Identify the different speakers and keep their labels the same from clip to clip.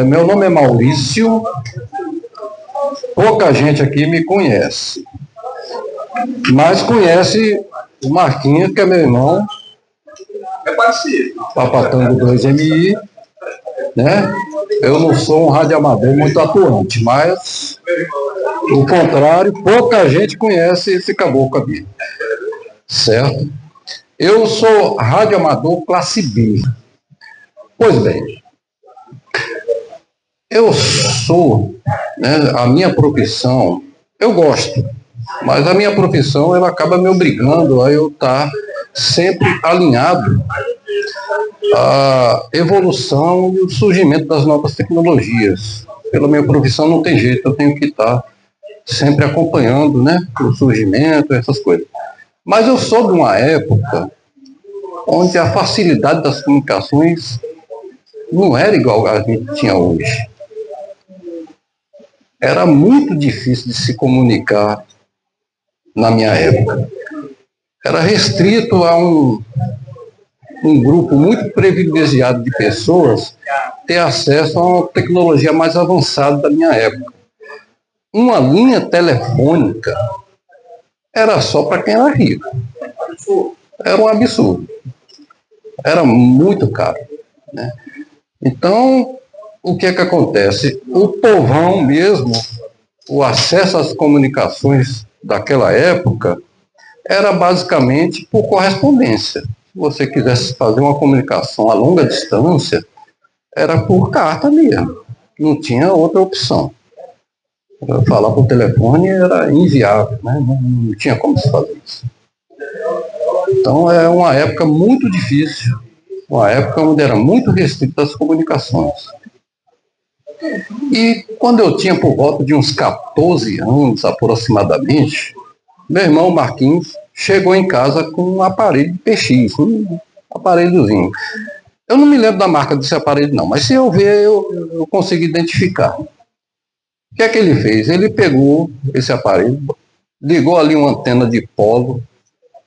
Speaker 1: Meu nome é Maurício, pouca gente aqui me conhece, mas conhece o Marquinhos, que é meu irmão, Papatango 2MI, né? Eu não sou um radioamador muito atuante, mas, o contrário, pouca gente conhece esse caboclo aqui, certo? Eu sou radioamador classe B. Pois bem, eu sou, né, a minha profissão, eu gosto, mas a minha profissão ela acaba me obrigando a eu estar sempre alinhado à evolução e o surgimento das novas tecnologias. Pela minha profissão não tem jeito, eu tenho que estar sempre acompanhando, né, o surgimento, essas coisas. Mas eu sou de uma época onde a facilidade das comunicações não era igual a gente tinha hoje. Era muito difícil de se comunicar na minha época. Era restrito a um grupo muito privilegiado de pessoas ter acesso a uma tecnologia mais avançada da minha época. Uma linha telefônica era só para quem era rico. Era um absurdo. Era muito caro, né? Então, o que é que acontece? O povão mesmo, o acesso às comunicações daquela época era basicamente por correspondência. Se você quisesse fazer uma comunicação a longa distância, era por carta mesmo. Não tinha outra opção. Falar por telefone era inviável, né? Não tinha como se fazer isso. Então, é uma época muito difícil, uma época onde era muito restrita as comunicações. E quando eu tinha por volta de uns 14 anos aproximadamente, meu irmão Marquinhos chegou em casa com um aparelho de PX, um aparelhozinho. Eu não me lembro da marca desse aparelho não, mas se eu ver eu consigo identificar. O que é que ele fez? Ele pegou esse aparelho, ligou ali uma antena de polo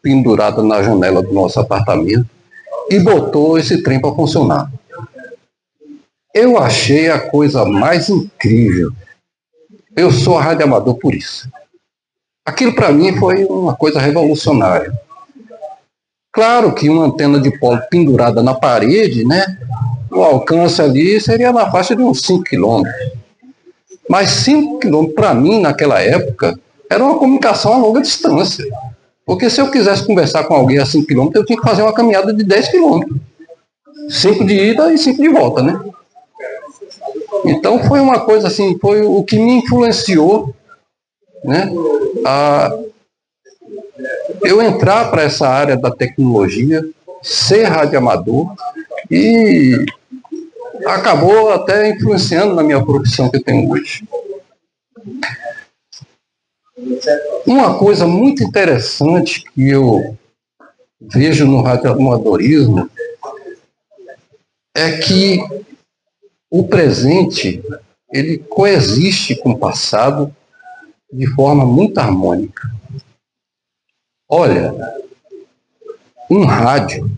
Speaker 1: pendurada na janela do nosso apartamento e botou esse trem para funcionar. Eu achei a coisa mais incrível. Eu sou radioamador por isso. Aquilo para mim foi uma coisa revolucionária. Claro que uma antena de polo pendurada na parede, né? O alcance ali seria na faixa de uns 5 quilômetros. Mas 5 quilômetros para mim naquela época era uma comunicação a longa distância. Porque se eu quisesse conversar com alguém a 5 quilômetros, eu tinha que fazer uma caminhada de 10 quilômetros. 5 de ida e 5 de volta, né? Então foi uma coisa assim, foi o que me influenciou, né, a eu entrar para essa área da tecnologia, ser radioamador e acabou até influenciando na minha profissão que eu tenho hoje. Uma coisa muito interessante que eu vejo no radioamadorismo é que o presente, ele coexiste com o passado de forma muito harmônica. Olha, um rádio,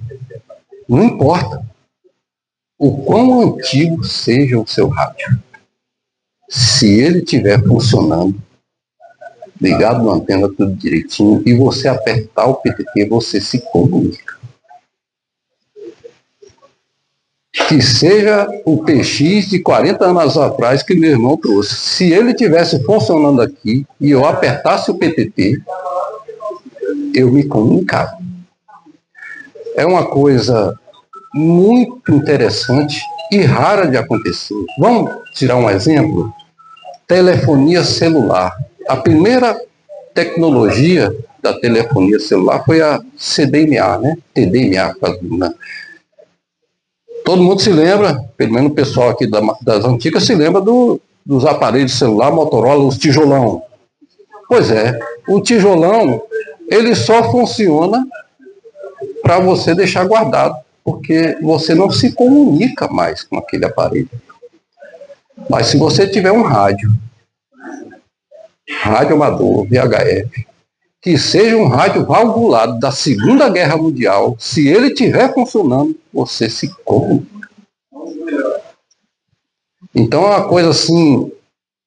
Speaker 1: não importa o quão antigo seja o seu rádio, se ele estiver funcionando, ligado na antena tudo direitinho, e você apertar o PTT, você se comunica. Que seja o PX de 40 anos atrás que meu irmão trouxe. Se ele estivesse funcionando aqui e eu apertasse o PTT, eu me comunicava. É uma coisa muito interessante e rara de acontecer. Vamos tirar um exemplo? Telefonia celular. A primeira tecnologia da telefonia celular foi a CDMA, né? TDMA, né? Todo mundo se lembra, pelo menos o pessoal aqui das antigas se lembra dos aparelhos de celular Motorola, os tijolão. Pois é, o tijolão, ele só funciona para você deixar guardado, porque você não se comunica mais com aquele aparelho. Mas se você tiver um rádio amador, VHF, que seja um rádio valvulado da Segunda Guerra Mundial, se ele estiver funcionando, você se comunica. Então é uma coisa assim,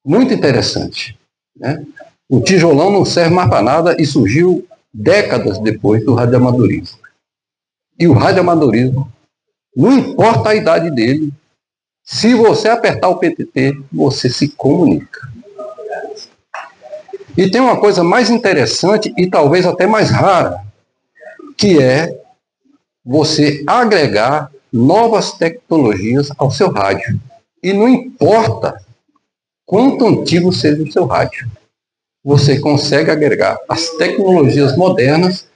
Speaker 1: muito interessante, né? O tijolão não serve mais para nada e surgiu décadas depois do radioamadorismo. E o radioamadorismo, não importa a idade dele, se você apertar o PTT, você se comunica. E tem uma coisa mais interessante e talvez até mais rara, que é você agregar novas tecnologias ao seu rádio. E não importa quanto antigo seja o seu rádio, você consegue agregar as tecnologias modernas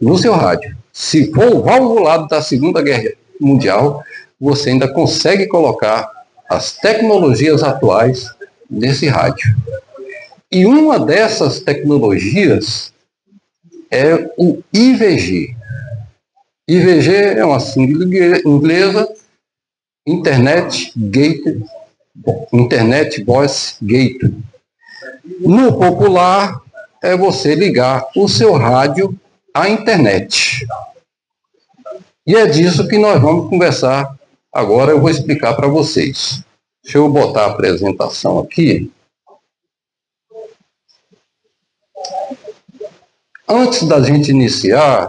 Speaker 1: no seu rádio. Se for o valvulado da Segunda Guerra Mundial, você ainda consegue colocar as tecnologias atuais nesse rádio. E uma dessas tecnologias é o IVG. IVG é uma sigla inglesa, Internet Voice Gateway. No popular, é você ligar o seu rádio à internet. E é disso que nós vamos conversar agora. Eu vou explicar para vocês. Deixa eu botar a apresentação aqui. Antes da gente iniciar,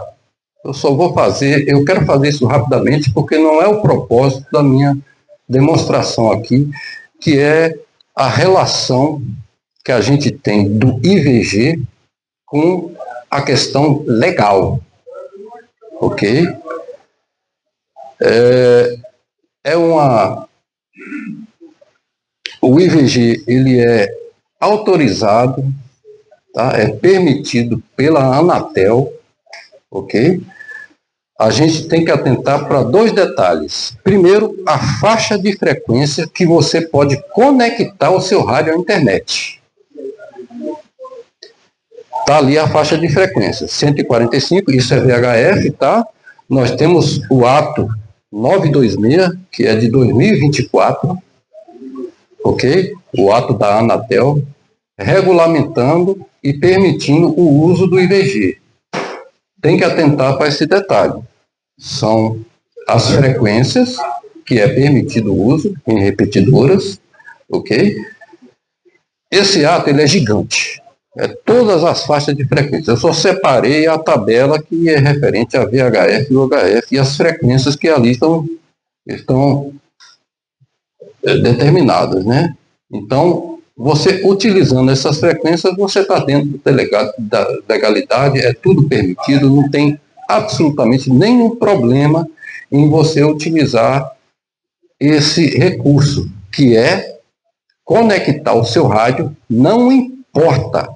Speaker 1: eu quero fazer isso rapidamente, porque não é o propósito da minha demonstração aqui, que é a relação que a gente tem do IVG com a questão legal, ok? O IVG, ele é autorizado, tá? É permitido pela Anatel, ok? A gente tem que atentar para dois detalhes. Primeiro, a faixa de frequência que você pode conectar o seu rádio à internet. Está ali a faixa de frequência, 145, isso é VHF, tá? Nós temos o ato 926, que é de 2024, ok? O ato da Anatel, regulamentando e permitindo o uso do IVG. Tem que atentar para esse detalhe. São as frequências que é permitido o uso em repetidoras, ok? Esse ato, ele é gigante. É todas as faixas de frequência. Eu só separei a tabela que é referente a VHF e UHF e as frequências que ali estão determinadas, né? Então, você utilizando essas frequências, você está dentro da legalidade, é tudo permitido, não tem absolutamente nenhum problema em você utilizar esse recurso, que é conectar o seu rádio, não importa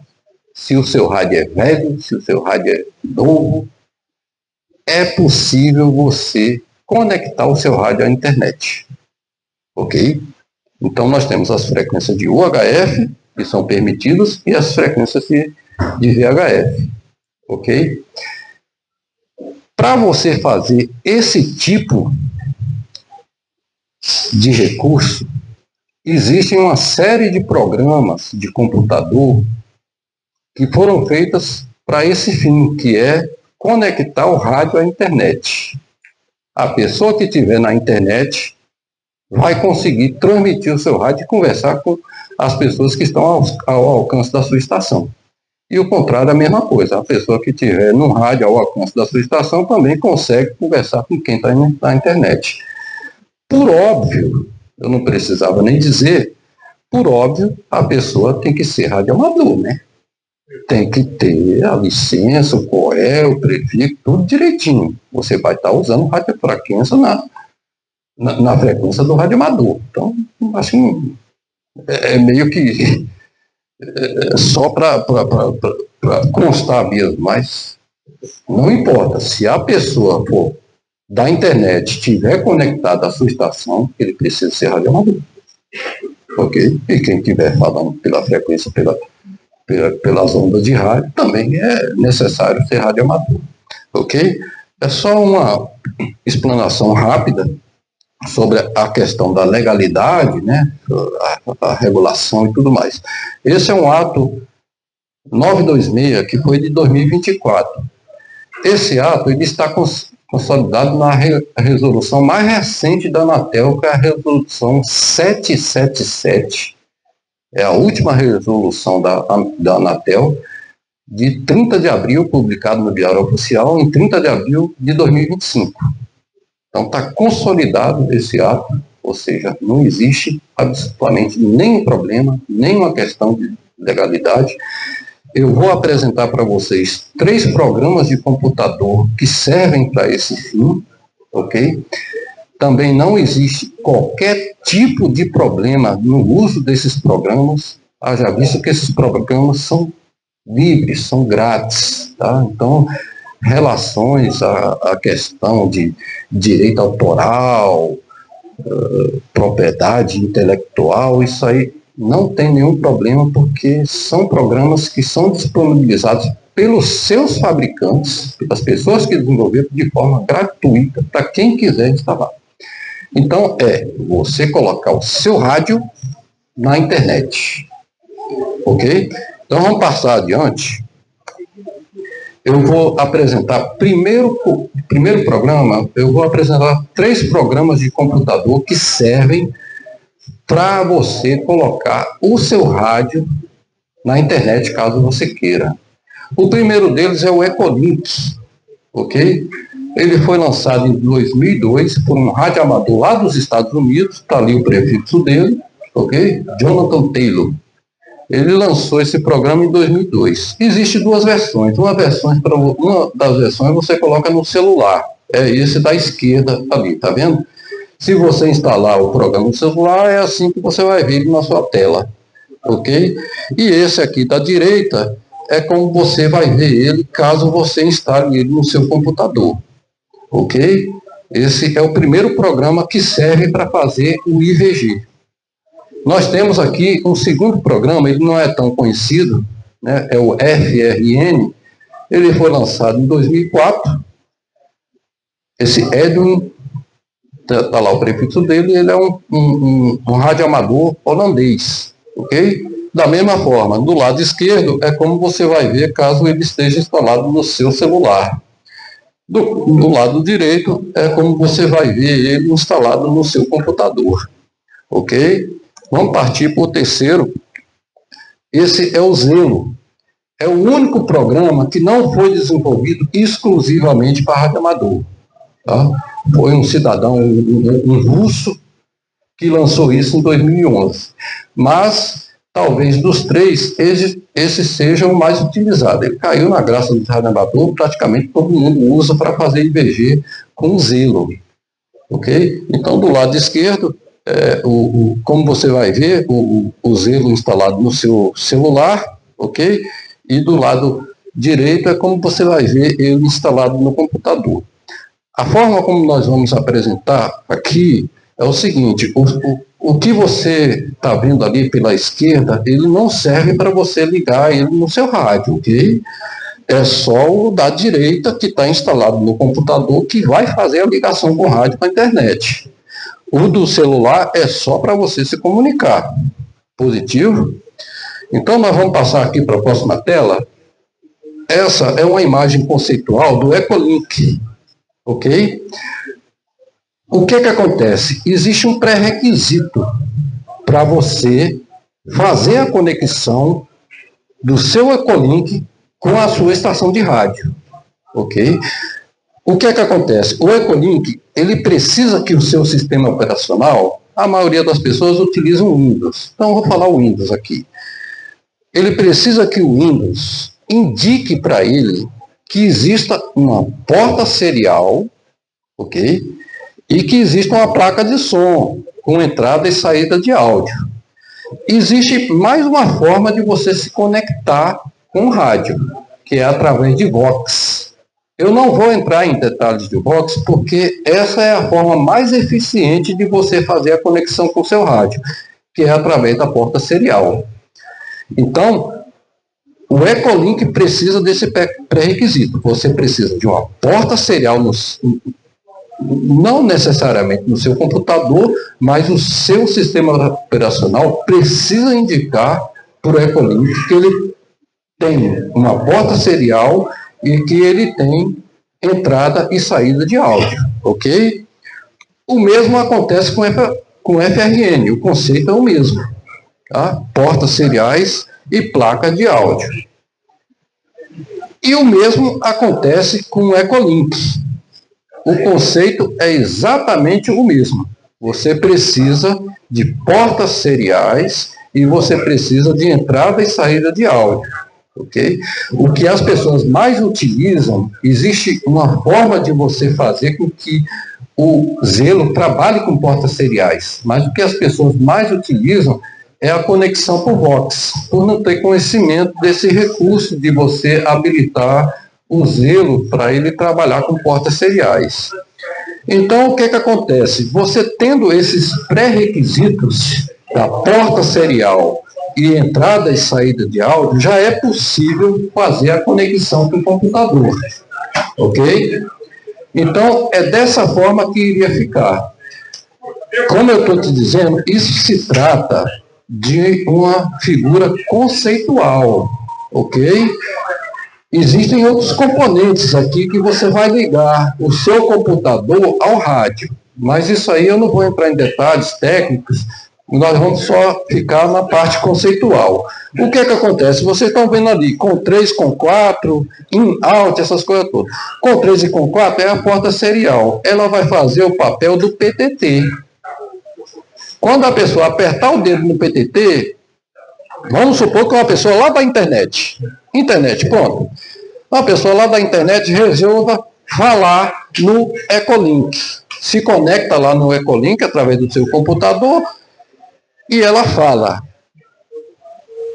Speaker 1: se o seu rádio é velho, se o seu rádio é novo, é possível você conectar o seu rádio à internet, ok? Então, nós temos as frequências de UHF, que são permitidas, e as frequências de VHF, ok? Para você fazer esse tipo de recurso, existe uma série de programas de computador que foram feitas para esse fim, que é conectar o rádio à internet. A pessoa que estiver na internet vai conseguir transmitir o seu rádio e conversar com as pessoas que estão ao alcance da sua estação. E o contrário é a mesma coisa. A pessoa que estiver no rádio ao alcance da sua estação também consegue conversar com quem está na internet. Por óbvio, eu não precisava nem dizer, por óbvio, a pessoa tem que ser radioamador, né? Tem que ter a licença, o COE, o prefixo, tudo direitinho. Você vai estar usando radiofrequência na frequência do radioamador. Então, assim, é meio que só para constar mesmo, mas não importa. Se a pessoa for da internet estiver conectada à sua estação, ele precisa ser radioamador. Ok? E quem estiver falando pela frequência, pelas ondas de rádio, também é necessário ser radioamador. Ok? É só uma explanação rápida sobre a questão da legalidade, né, a regulação e tudo mais. Esse é um ato 926, que foi de 2024. Esse ato ele está consolidado na resolução mais recente da Anatel, que é a resolução 777. É a última resolução da Anatel, de 30 de abril, publicado no Diário Oficial, em 30 de abril de 2025. Então está consolidado esse ato, ou seja, não existe absolutamente nenhum problema, nenhuma questão de legalidade. Eu vou apresentar para vocês 3 programas de computador que servem para esse fim, ok? Também não existe qualquer tipo de problema no uso desses programas, haja visto que esses programas são livres, são grátis, tá? Então, relações à questão de direito autoral, propriedade intelectual, isso aí não tem nenhum problema, porque são programas que são disponibilizados pelos seus fabricantes, pelas pessoas que desenvolveram de forma gratuita para quem quiser instalar. Então, você colocar o seu rádio na internet, ok? Então, vamos passar adiante. Eu vou apresentar, primeiro programa, eu vou apresentar 3 programas de computador que servem para você colocar o seu rádio na internet, caso você queira. O primeiro deles é o Ecolink, ok? Ele foi lançado em 2002 por um radioamador lá dos Estados Unidos, está ali o prefixo dele, ok? Jonathan Taylor. Ele lançou esse programa em 2002. Existem 2 versões. Uma das versões você coloca no celular. É esse da esquerda ali, tá vendo? Se você instalar o programa no celular, é assim que você vai ver ele na sua tela, ok? E esse aqui da direita é como você vai ver ele caso você instale ele no seu computador, ok? Esse é o primeiro programa que serve para fazer o IVG. Nós temos aqui um segundo programa, ele não é tão conhecido, né? É o FRN, ele foi lançado em 2004. Esse Edwin, está lá o prefixo dele, ele é um radioamador holandês, ok? Da mesma forma, do lado esquerdo é como você vai ver caso ele esteja instalado no seu celular. Do lado direito é como você vai ver ele instalado no seu computador, ok? Vamos partir para o terceiro. Esse é o Zelo. É o único programa que não foi desenvolvido exclusivamente para radioamador. Tá? Foi um cidadão, um russo, que lançou isso em 2011. Mas, talvez dos 3, esse seja o mais utilizado. Ele caiu na graça do radioamador, praticamente todo mundo usa para fazer IVG com Zelo. Ok? Então, do lado esquerdo, como você vai ver, o Zelo instalado no seu celular, ok? E do lado direito é como você vai ver ele instalado no computador. A forma como nós vamos apresentar aqui é o seguinte: o que você está vendo ali pela esquerda, ele não serve para você ligar ele no seu rádio, ok? É só o da direita que está instalado no computador que vai fazer a ligação com o rádio para a internet. O do celular é só para você se comunicar. Positivo? Então nós vamos passar aqui para a próxima tela. Essa é uma imagem conceitual do Ecolink. Ok? O que acontece? Existe um pré-requisito para você fazer a conexão do seu Ecolink com a sua estação de rádio. Ok? O que acontece? O Ecolink, ele precisa que o seu sistema operacional, a maioria das pessoas utiliza o Windows. Então, eu vou falar o Windows aqui. Ele precisa que o Windows indique para ele que exista uma porta serial, ok? E que exista uma placa de som com entrada e saída de áudio. Existe mais uma forma de você se conectar com o rádio, que é através de Vox. Eu não vou entrar em detalhes de Vox, porque essa é a forma mais eficiente de você fazer a conexão com o seu rádio, que é através da porta serial. Então, o Ecolink precisa desse pré-requisito. Você precisa de uma porta serial, não necessariamente no seu computador, mas o seu sistema operacional precisa indicar para o Ecolink que ele tem uma porta serial e que ele tem entrada e saída de áudio, ok? O mesmo acontece com FRN, o conceito é o mesmo, tá? Portas seriais e placa de áudio. E o mesmo acontece com o Echolink. O conceito é exatamente o mesmo. Você precisa de portas seriais e você precisa de entrada e saída de áudio. Okay? O que as pessoas mais utilizam, existe uma forma de você fazer com que o Zelo trabalhe com portas seriais, mas o que as pessoas mais utilizam é a conexão por Vox, por não ter conhecimento desse recurso de você habilitar o Zelo para ele trabalhar com portas seriais. Então, o que acontece? Você tendo esses pré-requisitos da porta serial e entrada e saída de áudio, já é possível fazer a conexão com o computador, ok? Então, é dessa forma que iria ficar. Como eu estou te dizendo, isso se trata de uma figura conceitual, ok? Existem outros componentes aqui que você vai ligar o seu computador ao rádio, mas isso aí eu não vou entrar em detalhes técnicos, nós vamos só ficar na parte conceitual. O que acontece? Vocês estão vendo ali, com 3, com 4, in, out, essas coisas todas. Com 3 e com 4 é a porta serial. Ela vai fazer o papel do PTT. Quando a pessoa apertar o dedo no PTT, vamos supor que uma pessoa lá da internet, pronto. Uma pessoa lá da internet resolva falar no Echolink. Se conecta lá no Echolink através do seu computador e ela fala.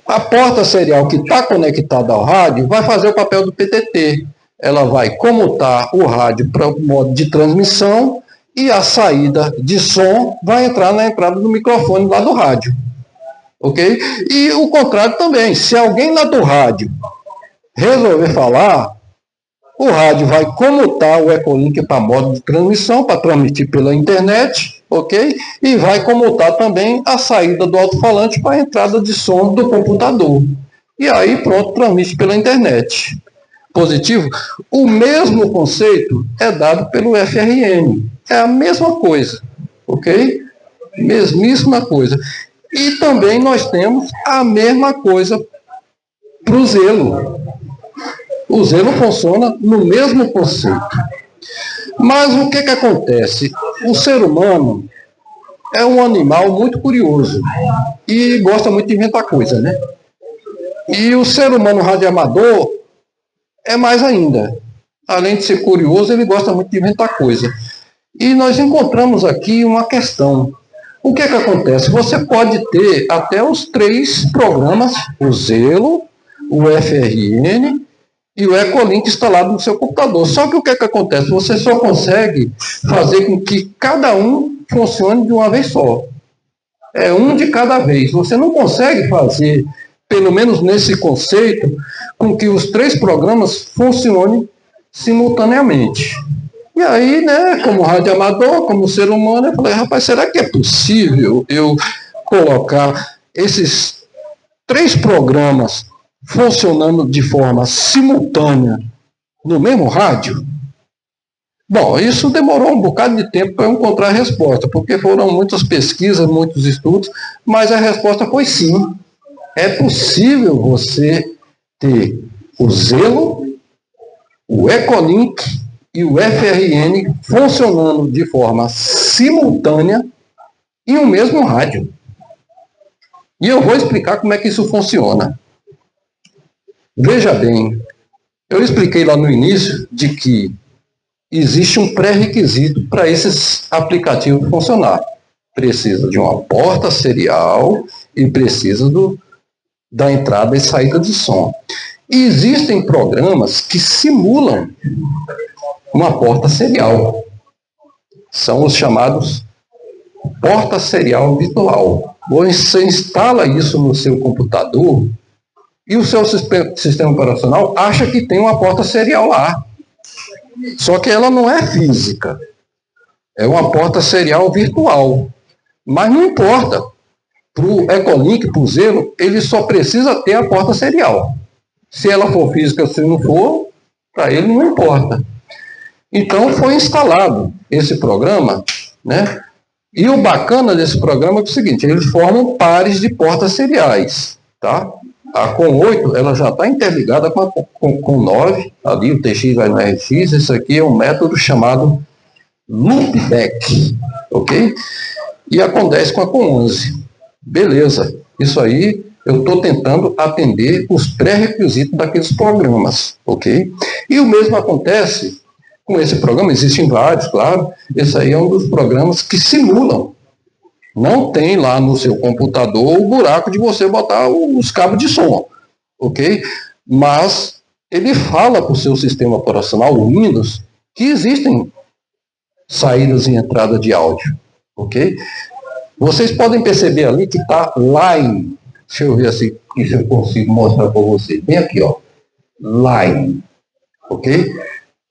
Speaker 1: A porta serial que está conectada ao rádio vai fazer o papel do PTT. Ela vai comutar o rádio para o modo de transmissão e a saída de som vai entrar na entrada do microfone lá do rádio. Ok? E o contrário também. Se alguém lá do rádio resolver falar, o rádio vai comutar o Echolink para modo de transmissão, para transmitir pela internet, ok? E vai comutar também a saída do alto-falante para a entrada de som do computador. E aí, pronto, transmite pela internet. Positivo? O mesmo conceito é dado pelo FRN. É a mesma coisa, ok? Mesmíssima coisa. E também nós temos a mesma coisa para o Zelo. O Zelo funciona no mesmo conceito. Mas o que acontece? O ser humano é um animal muito curioso e gosta muito de inventar coisa, né? E o ser humano radioamador é mais ainda. Além de ser curioso, ele gosta muito de inventar coisa. E nós encontramos aqui uma questão. O que acontece? Você pode ter até os 3 programas, o Zelo, o FRN e o Echolink instalado no seu computador. Só que o que acontece? Você só consegue fazer com que cada um funcione de uma vez só. É um de cada vez. Você não consegue fazer, pelo menos nesse conceito, com que os 3 programas funcionem simultaneamente. E aí, né, como radioamador, como ser humano, eu falei, rapaz, será que é possível eu colocar esses 3 programas funcionando de forma simultânea no mesmo rádio? Bom, isso demorou um bocado de tempo para eu encontrar a resposta, porque foram muitas pesquisas, muitos estudos, mas a resposta foi sim. É possível você ter o Zelo, o Echolink e o FRN funcionando de forma simultânea em um mesmo rádio. E eu vou explicar como é que isso funciona. Veja bem, eu expliquei lá no início de que existe um pré-requisito para esses aplicativos funcionar. Precisa de uma porta serial e precisa da entrada e saída de som. E existem programas que simulam uma porta serial. São os chamados porta serial virtual. Você instala isso no seu computador e o seu sistema operacional acha que tem uma porta serial lá. Só que ela não é física. É uma porta serial virtual. Mas não importa. Para o Echolink, para o Zelo, ele só precisa ter a porta serial. Se ela for física, se não for, para ele não importa. Então foi instalado esse programa, né? E o bacana desse programa é o seguinte, eles formam pares de portas seriais, tá? A com 8, ela já está interligada com 9, ali o TX vai no RX, isso aqui é um método chamado loopback, ok? E a com 10 com a com 11. Beleza, isso aí eu estou tentando atender os pré-requisitos daqueles programas, ok? E o mesmo acontece com esse programa, existem vários, claro, esse aí é um dos programas que simulam. Não tem lá no seu computador o buraco de você botar os cabos de som, ok? Mas ele fala para o seu sistema operacional, o Windows, que existem saídas e entrada de áudio, ok? Vocês podem perceber ali que está line. Deixa eu ver assim, se eu consigo mostrar para vocês. Bem aqui, ó. Line, ok?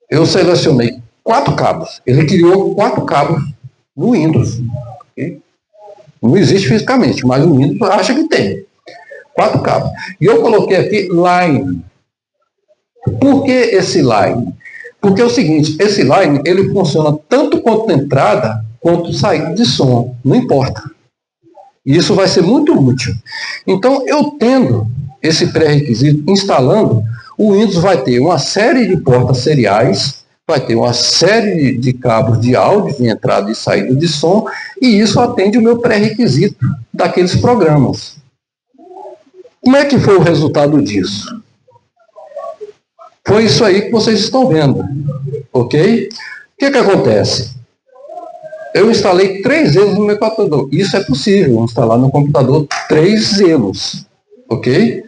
Speaker 1: Eu selecionei 4 cabos. Ele criou 4 cabos no Windows, ok? Não existe fisicamente, mas o Windows acha que tem. 4 cabos. E eu coloquei aqui line. Por que esse line? Porque é o seguinte, esse line, ele funciona tanto quanto entrada, quanto saída de som. Não importa. E isso vai ser muito útil. Então, eu tendo esse pré-requisito, instalando, o Windows vai ter uma série de portas seriais, vai ter uma série de cabos de áudio, de entrada e saída de som, e isso atende o meu pré-requisito daqueles programas. Como é que foi o resultado disso? Foi isso aí que vocês estão vendo, ok? O que acontece? Eu instalei 3 zelos no meu computador. Isso é possível, instalar no computador 3 zelos, ok?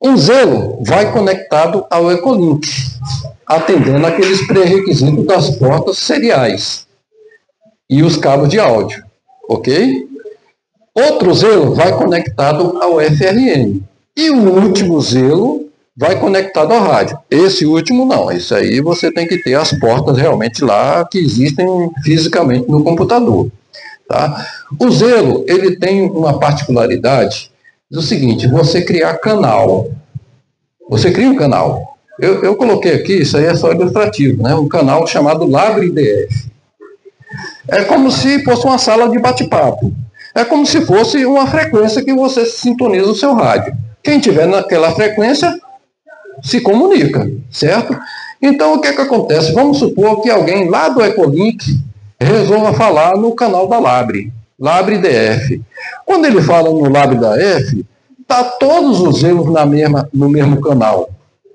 Speaker 1: Um zelo vai conectado ao Ecolink, atendendo aqueles pré-requisitos das portas seriais e os cabos de áudio, ok? Outro zelo vai conectado ao FRN. E o último zelo vai conectado ao rádio. Esse último não, esse aí você tem que ter as portas realmente lá que existem fisicamente no computador. Tá? O zelo, ele tem uma particularidade do seguinte, você criar canal. Você cria um canal. Eu coloquei aqui, isso aí é só ilustrativo, né? Um canal chamado LabreDF. É como se fosse uma sala de bate-papo. É como se fosse uma frequência que você sintoniza o seu rádio. Quem tiver naquela frequência se comunica, certo? Então, o que acontece? Vamos supor que alguém lá do Ecolink resolva falar no canal da LabreDF. Quando ele fala no LabreDF, tá todos os zelos no mesmo canal,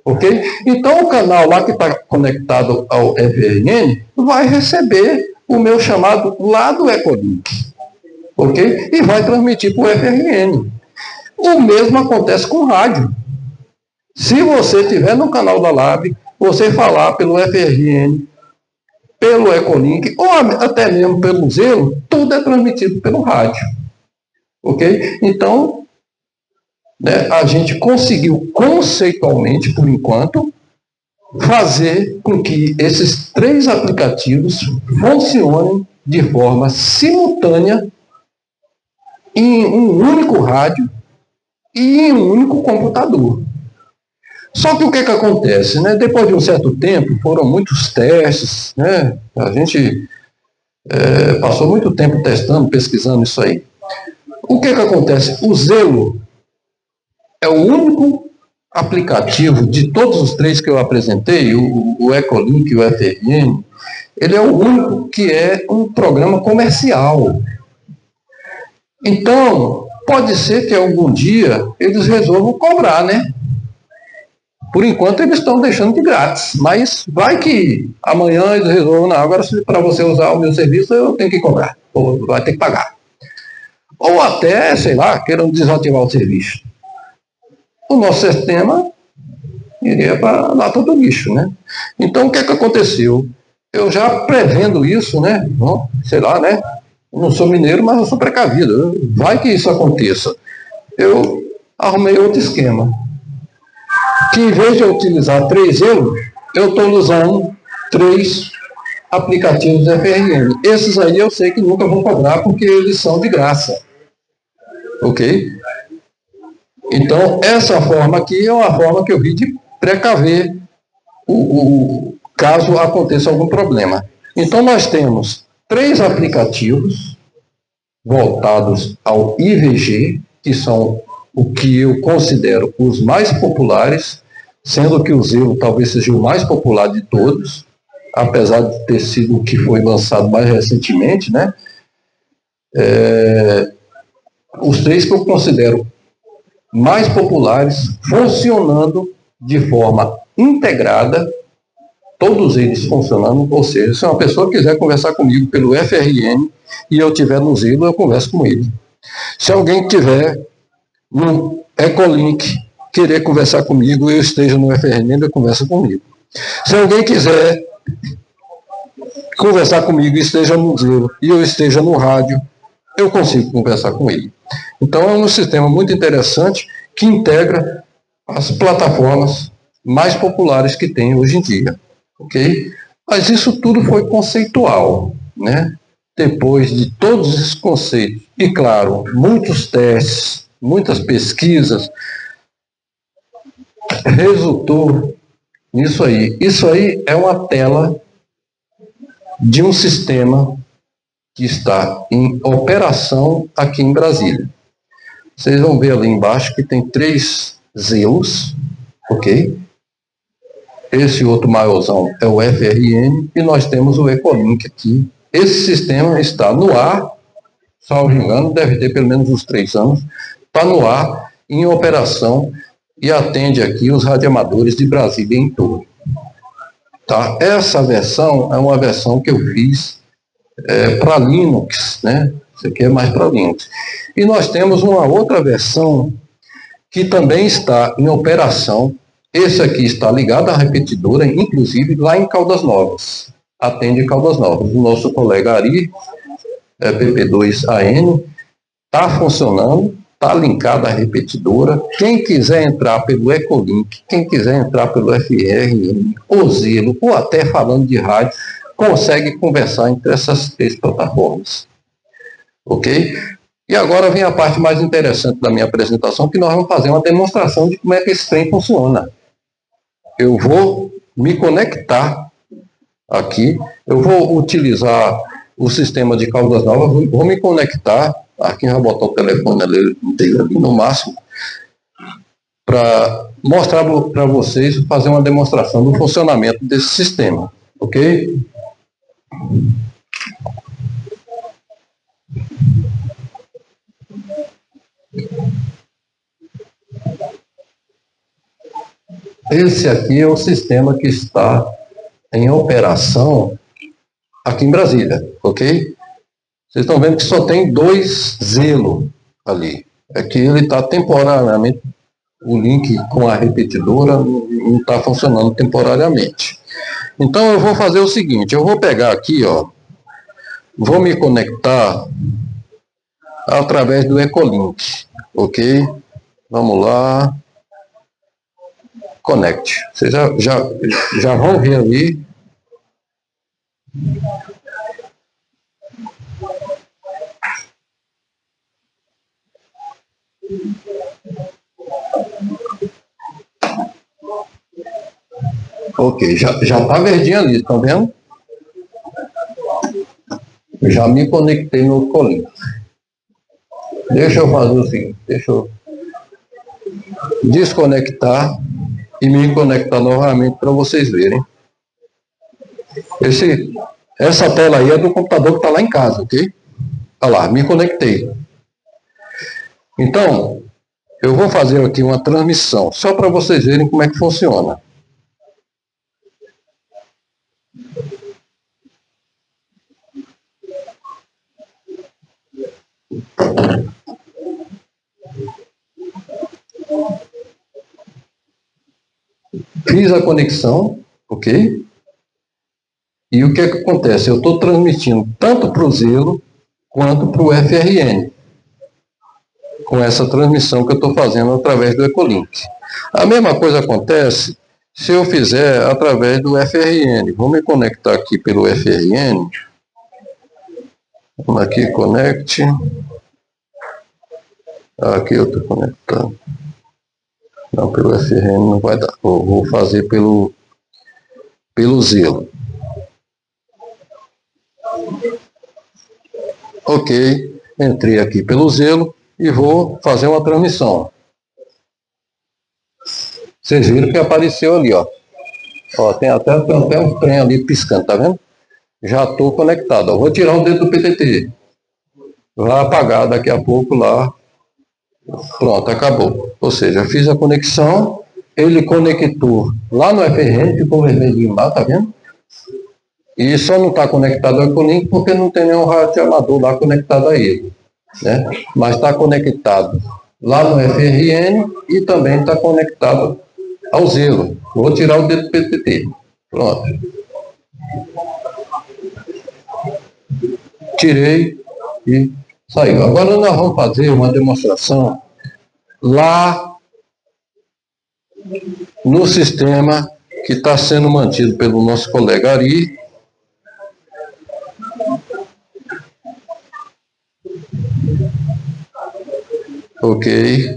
Speaker 1: ok? Então, o canal lá que está conectado ao FRN vai receber o meu chamado lá do Ecolink, ok? E vai transmitir para o FRN. O mesmo acontece com o rádio. Se você estiver no canal da Lab, você falar pelo FRN, pelo Ecolink, ou até mesmo pelo Zelo, tudo é transmitido pelo rádio. Ok? Então, né, a gente conseguiu conceitualmente, por enquanto, fazer com que esses 3 aplicativos funcionem de forma simultânea em um único rádio e em um único computador. Só que o que acontece, né? Depois de um certo tempo, foram muitos testes, né? A gente passou muito tempo testando, pesquisando isso aí. O que acontece? O Zelo é o único aplicativo de todos os 3 que eu apresentei, o Ecolink e o FRN, ele é o único que é um programa comercial. Então, pode ser que algum dia eles resolvam cobrar, né? Por enquanto eles estão deixando de grátis, mas vai que amanhã eles resolvam, não, agora para você usar o meu serviço eu tenho que cobrar, ou vai ter que pagar. Ou até, sei lá, queiram desativar o serviço. O nosso sistema iria para lá todo lixo, né? Então o que aconteceu? Eu já prevendo isso, né? Bom, sei lá, né? Eu não sou mineiro, mas eu sou precavido. Vai que isso aconteça. Eu arrumei outro esquema. Que em vez de eu utilizar 3 euros, eu estou usando 3 aplicativos FRN. Esses aí eu sei que nunca vão cobrar porque eles são de graça. Ok? Então, essa forma aqui é uma forma que eu vi de precaver caso aconteça algum problema. Então, nós temos 3 aplicativos voltados ao IVG, que são o que eu considero os mais populares, sendo que o Zelo talvez seja o mais popular de todos, apesar de ter sido o que foi lançado mais recentemente, né? Os 3 que eu considero mais populares, funcionando de forma integrada, todos eles funcionando, ou seja, se uma pessoa quiser conversar comigo pelo FRN e eu estiver no Zelo, eu converso com ele. Se alguém tiver no Ecolink querer conversar comigo, eu esteja no FRN, ele conversa comigo. Se alguém quiser conversar comigo e esteja no Zelo e eu esteja no rádio, eu consigo conversar com ele. Então é um sistema muito interessante que integra as plataformas mais populares que tem hoje em dia, ok? Mas isso tudo foi conceitual, né? Depois de todos esses conceitos e, claro, muitos testes, muitas pesquisas, resultou nisso aí. Isso aí é uma tela de um sistema que está em operação aqui em Brasília. Vocês vão ver ali embaixo que tem 3 Zelos, ok? Esse outro maiorzão é o FRN e nós temos o Ecolink aqui. Esse sistema está no ar, salvo engano, deve ter pelo menos uns 3 anos, está no ar, em operação e atende aqui os radioamadores de Brasília em todo. Tá? Essa versão é uma versão que eu fiz para Linux, né? Isso aqui é mais para Linux. E nós temos uma outra versão que também está em operação. Esse aqui está ligado à repetidora, inclusive lá em Caldas Novas. Atende Caldas Novas. O nosso colega Ari, PP2AN, está funcionando, está linkado à repetidora. Quem quiser entrar pelo Ecolink, quem quiser entrar pelo FRN, ou Zelo, ou até falando de rádio, consegue conversar entre essas 3 plataformas. Ok? E agora vem a parte mais interessante da minha apresentação, que nós vamos fazer uma demonstração de como é que esse trem funciona. Eu vou me conectar aqui, eu vou utilizar o sistema de Caldas Novas, vou me conectar, aqui eu vou botar o telefone dele ali no máximo, para mostrar para vocês, fazer uma demonstração do funcionamento desse sistema, ok? Esse aqui é o sistema que está em operação aqui em Brasília, ok? Vocês estão vendo que só tem 2 Zelo ali. Aqui ele está temporariamente, o link com a repetidora não está funcionando temporariamente. Então eu vou fazer o seguinte, eu vou pegar aqui, ó, vou me conectar através do Ecolink, ok? Vamos lá. Connect. Vocês já vão ver ali. Ok, já está verdinho ali, estão vendo? Já me conectei no Ecolink. Deixa eu fazer o seguinte, deixa eu desconectar e me conectar novamente para vocês verem. Essa tela aí é do computador que está lá em casa, ok? Olha lá, me conectei. Então, eu vou fazer aqui uma transmissão, só para vocês verem como é que funciona. Fiz a conexão, ok? E o que é que acontece? Eu estou transmitindo tanto para o Zelo quanto para o FRN, com essa transmissão que eu estou fazendo através do Ecolink. A mesma coisa acontece se eu fizer através do FRN. Vou me conectar aqui pelo FRN. Vamos aqui, connect. Aqui eu estou conectando. Não, pelo FRN não vai dar. Vou fazer pelo Zelo. Ok, entrei aqui pelo Zelo e vou fazer uma transmissão. Vocês viram que apareceu ali, ó. Ó, tem até um trem ali piscando, tá vendo? Já estou conectado. Ó. Vou tirar o dedo do PTT. Vai apagar daqui a pouco lá. Pronto, acabou. Ou seja, fiz a conexão, ele conectou lá no FRN, ficou vermelhinho lá, tá vendo? E só não está conectado ao Ecolink porque não tem nenhum radioamador lá conectado a ele, né? Mas está conectado lá no FRN e também está conectado ao Zelo. Vou tirar o dedo do PTT. Pronto. Tirei e saiu. Agora nós vamos fazer uma demonstração lá no sistema que está sendo mantido pelo nosso colega Ari. Ok.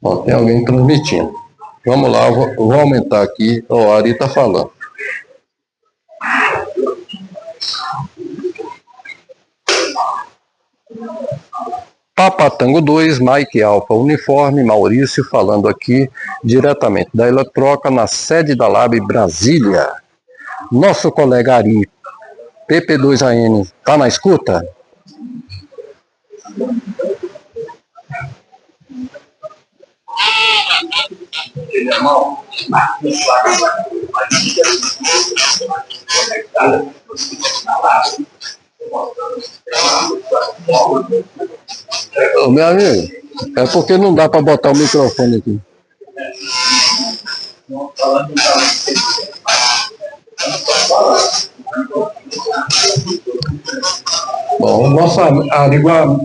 Speaker 1: Ó, tem alguém transmitindo. Vamos lá, vou aumentar aqui. Ó, o Ari está falando. Papa Tango 2, Mike Alpha Uniforme, Maurício falando aqui diretamente da Eletroca na sede da Lab Brasília. Nosso colega Ari, PP2AN, está na escuta? Ô, meu amigo, é porque não dá para botar o microfone aqui. Bom, o nosso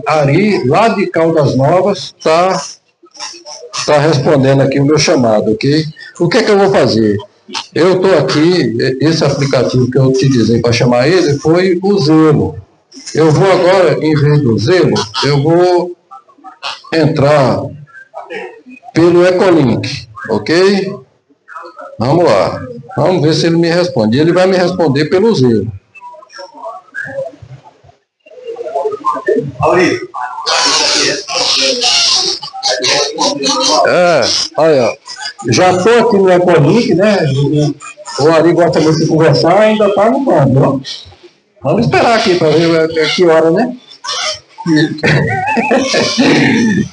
Speaker 1: Ari, lá de Caldas Novas, está respondendo aqui o meu chamado, ok? O que é que eu vou fazer? Eu estou aqui, esse aplicativo que eu utilizei para chamar ele foi o Zelo. Eu vou agora, em vez do Zelo, eu vou entrar pelo Ecolink, ok? Vamos lá. Vamos ver se ele me responde. Ele vai me responder pelo Zelo. Olha, já estou aqui no Ecolink, né? O Ari gosta muito de conversar, ainda está no plano. Vamos esperar aqui para ver que hora, né?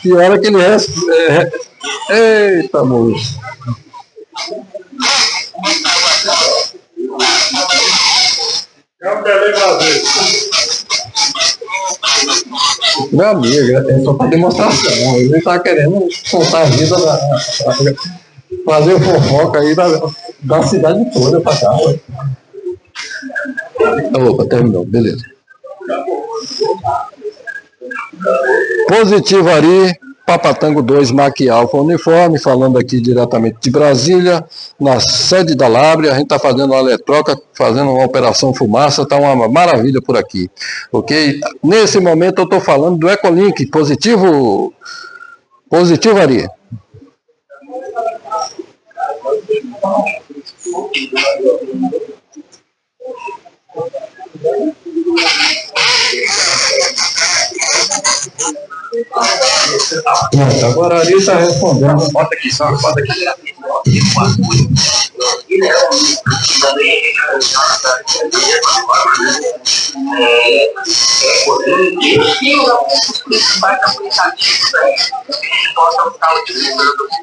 Speaker 1: Que hora que ele responde. Eita, moço. Meu amigo, é só para demonstração. Ele está querendo contar a vida fazer fofoca aí da cidade toda para cá. Opa, terminou, beleza. Positivo Ari, Papatango 2, Maqui Alfa Uniforme, falando aqui diretamente de Brasília, na sede da Labre. A gente está fazendo uma eletroca, fazendo uma operação fumaça, está uma maravilha por aqui, ok? Nesse momento eu estou falando do Ecolink, positivo Ari. Pronto, agora ali está respondendo. Bota aqui, só bota aqui.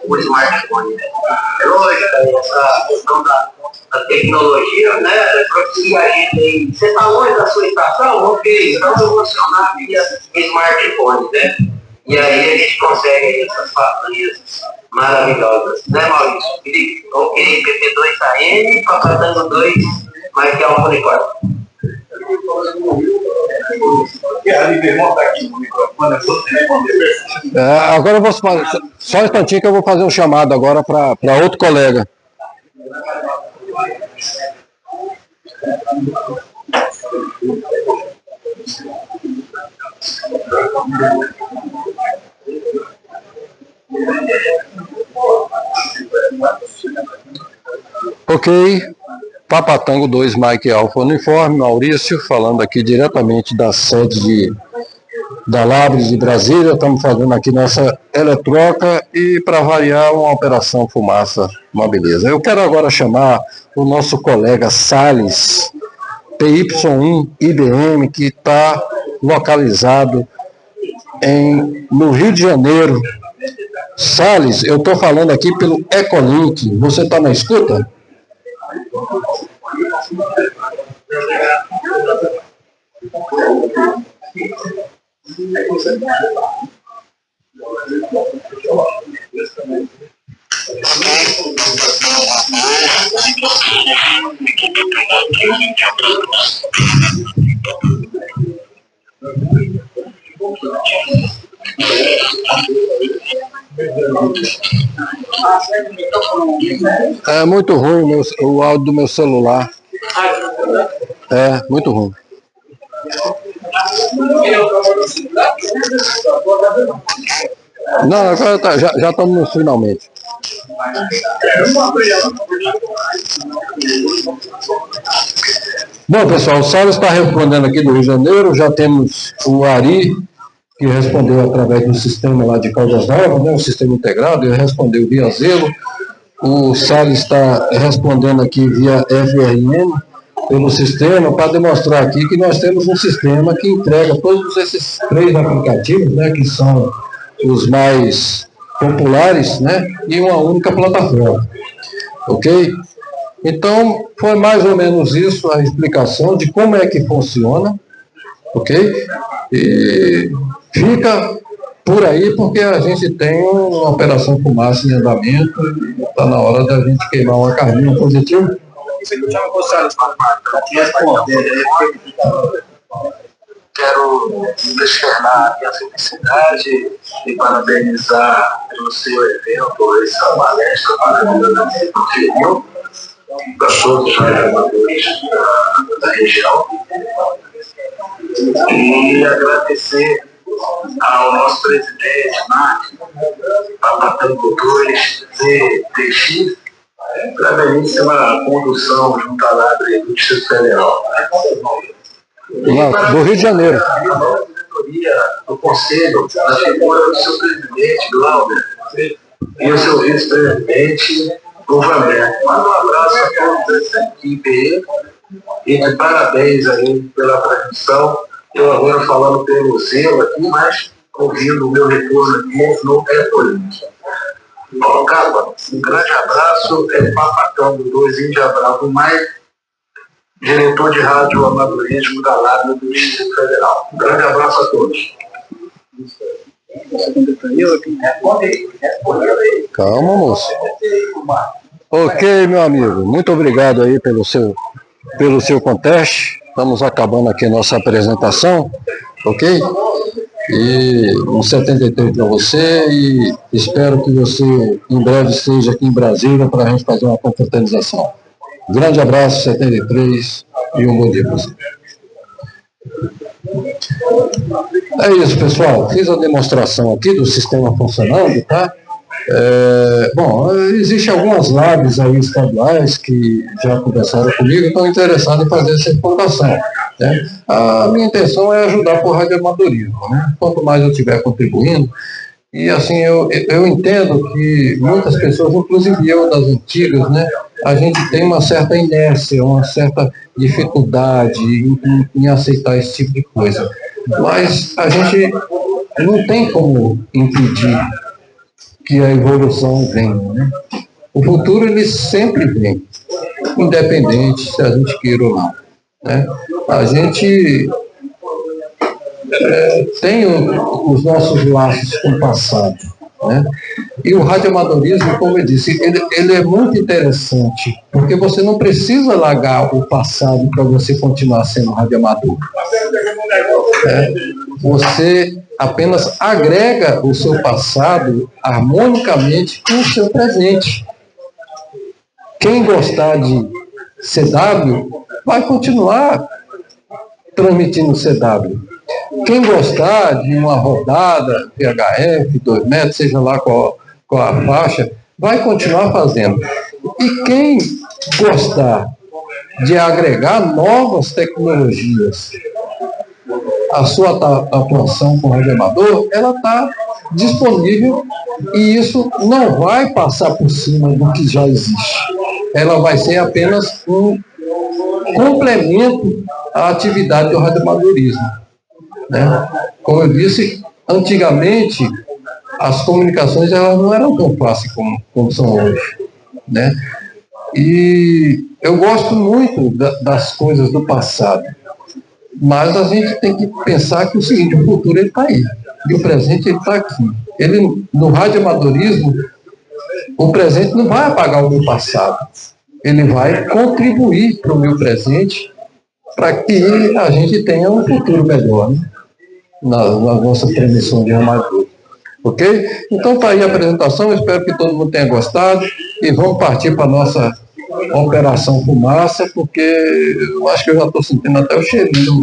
Speaker 2: O smartphone. É lógico, essa questão da tecnologia, né? Porque a gente, você está longe da sua estação, ok, então eu vou acionar via smartphone, né? E aí a gente consegue essas façanhas maravilhosas, né, Maurício? Ok, PP2AN, Papatango 2, Mike Alfa Unicorn.
Speaker 1: Agora eu vou fazer, só um instantinho que eu vou fazer um chamado agora para outro colega. Ok, Papatango 2, Mike Alfa Uniforme, Maurício, falando aqui diretamente da sede da Labres de Brasília. Estamos fazendo aqui nossa eletroca e, para variar, uma operação fumaça, uma beleza. Eu quero agora chamar o nosso colega Salles, PY1 IBM, que está localizado no Rio de Janeiro. Salles, eu estou falando aqui pelo Ecolink. Você está na escuta? É muito ruim o áudio do meu celular. É, muito ruim. Não, agora já estamos no finalmente. Bom, pessoal, o Saulo está respondendo aqui do Rio de Janeiro. Já temos o Ari, que respondeu através do sistema lá de Caldas Novas, né, o sistema integrado, ele respondeu via Zelo. O Salles está respondendo aqui via FRN, pelo sistema, para demonstrar aqui que nós temos um sistema que entrega todos esses 3 aplicativos, né, que são os mais populares, né, e uma única plataforma. Ok? Então, foi mais ou menos isso a explicação de como é que funciona. Ok? E fica por aí, porque a gente tem uma operação fumaça em andamento e está na hora da gente queimar uma carninha positiva.
Speaker 2: Quero externar a minha felicidade e parabenizar pelo seu evento, essa palestra maravilhosa que proferiu para todos os amadores da região. E agradecer ao nosso presidente, Marcos, Papatango 2, ZTX, pela belíssima condução junto à Labre do Distrito Federal.
Speaker 1: Do Rio de Janeiro.
Speaker 2: A diretoria do Conselho, na figura do seu presidente, Glauber, e o seu vice-presidente, o Vander. Manda um abraço a toda essa equipe e de parabéns aí pela transmissão. Eu agora falando pelo Zelo aqui, mas ouvindo o meu retorno aqui no Ecolink. Bom, Capa, um grande abraço, Papatango 2, Índia Bravo, mais diretor de rádio amadorismo da Lábio do Distrito Federal. Um grande abraço a todos.
Speaker 1: Calma, moço. Ok, meu amigo, muito obrigado aí pelo seu conteste. Estamos acabando aqui a nossa apresentação, ok? E um 73 para você e espero que você em breve esteja aqui em Brasília para a gente fazer uma confraternização. Grande abraço, 73, e um bom dia para você. É isso, pessoal. Fiz a demonstração aqui do sistema funcionando, tá? Bom, existem algumas labs aí estaduais que já conversaram comigo e estão interessados em fazer essa implantação, né? A minha intenção é ajudar por radioamadorismo, né? Quanto mais eu estiver contribuindo, e assim, eu entendo que muitas pessoas, inclusive eu das antigas, né, a gente tem uma certa inércia, uma certa dificuldade em aceitar esse tipo de coisa. Mas a gente não tem como impedir que a evolução venha, né? O futuro, ele sempre vem, independente se a gente queira ou não, né? A gente tem os nossos laços com o passado, né? E o radioamadorismo, como eu disse, ele é muito interessante, porque você não precisa largar o passado para você continuar sendo radioamador. Você apenas agrega o seu passado harmonicamente com o seu presente. Quem gostar de CW vai continuar transmitindo CW. Quem gostar de uma rodada VHF, 2 metros, seja lá qual a faixa, vai continuar fazendo. E quem gostar de agregar novas tecnologias à sua atuação com o rádio amador, ela está disponível e isso não vai passar por cima do que já existe. Ela vai ser apenas um complemento à atividade do radioamadorismo, né? Como eu disse, antigamente as comunicações elas não eram tão fáceis como são hoje, né? E eu gosto muito das coisas do passado, mas a gente tem que pensar que o seguinte, o futuro ele está aí, e o presente ele está aqui. No radioamadorismo, o presente não vai apagar o meu passado, ele vai contribuir para o meu presente, para que a gente tenha um futuro melhor, né? na nossa transmissão de amador. Ok? Então está aí a apresentação, espero que todo mundo tenha gostado e vamos partir para a nossa Operação Fumaça, porque eu acho que eu já estou sentindo até o cheirinho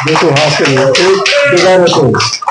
Speaker 1: do churrasco ali, ok? Obrigado a todos.